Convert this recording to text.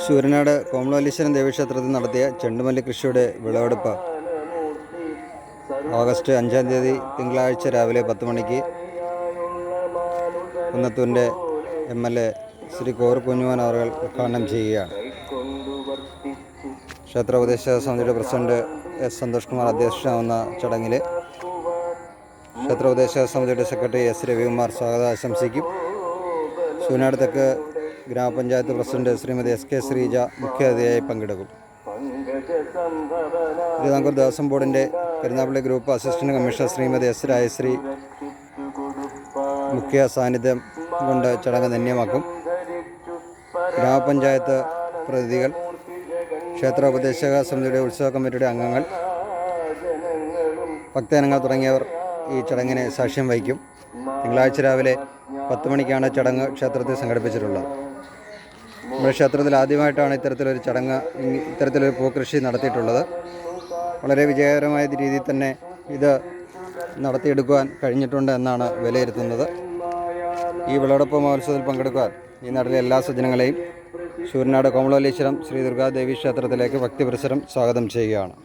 ശൂരനാട് കോമളവല്ലീശ്വരൻ ദേവീക്ഷേത്രത്തിൽ നടത്തിയ ചെണ്ടുമല്ലി കൃഷിയുടെ വിളവെടുപ്പ് ഓഗസ്റ്റ് 5-ാം തീയതി തിങ്കളാഴ്ച രാവിലെ 10 മണിക്ക് കുന്നത്തൂരിൻ്റെ MLA ശ്രീ കോർ കുഞ്ഞുമോൻ അവർ ഉദ്ഘാടനം ചെയ്യുകയാണ്. ക്ഷേത്രോപദേശക സമിതിയുടെ പ്രസിഡന്റ് എസ് സന്തോഷ് കുമാർ അധ്യക്ഷനാവുന്ന ചടങ്ങിൽ ക്ഷേത്രോപദേശക സമിതിയുടെ സെക്രട്ടറി എസ് രവികുമാർ സ്വാഗതം ആശംസിക്കും. ശൂരനാട് തെക്ക് ഗ്രാമപഞ്ചായത്ത് പ്രസിഡന്റ് ശ്രീമതി SK ശ്രീജ മുഖ്യാതിഥിയായി പങ്കെടുക്കും. തിരുവിതാംകൂർ ദേവസ്വം ബോർഡിൻ്റെ Karunagappally group assistant commissioner Srimathi S Rajasree മുഖ്യ സാന്നിധ്യം കൊണ്ട് ചടങ്ങ് ധന്യമാക്കും. ഗ്രാമപഞ്ചായത്ത് പ്രതിനിധികൾ, ക്ഷേത്രോപദേശക സമിതിയുടെ ഉത്സവ കമ്മിറ്റിയുടെ അംഗങ്ങൾ, ഭക്തജനങ്ങൾ തുടങ്ങിയവർ ഈ ചടങ്ങിന് സാക്ഷ്യം വഹിക്കും. തിങ്കളാഴ്ച രാവിലെ 10 മണിക്കാണ് ചടങ്ങ് ക്ഷേത്രത്തിൽ സംഘടിപ്പിച്ചിട്ടുള്ളത്. നമ്മുടെ ക്ഷേത്രത്തിൽ ആദ്യമായിട്ടാണ് ഇത്തരത്തിലൊരു പൂക്കൃഷി നടത്തിയിട്ടുള്ളത്. വളരെ വിജയകരമായ രീതിയിൽ തന്നെ ഇത് നടത്തിയെടുക്കുവാൻ കഴിഞ്ഞിട്ടുണ്ട് എന്നാണ് വിലയിരുത്തുന്നത്. ഈ വിളവെടുപ്പ് മഹോത്സവത്തിൽ പങ്കെടുക്കുവാൻ ഈ നാട്ടിലെ എല്ലാ സജ്ജനങ്ങളെയും ശൂരനാട് കോമളവല്ലീശ്വരം ശ്രീ ദുർഗാദേവി ക്ഷേത്രത്തിലേക്ക് ഭക്തിപുരസ്സരം സ്വാഗതം ചെയ്യുകയാണ്.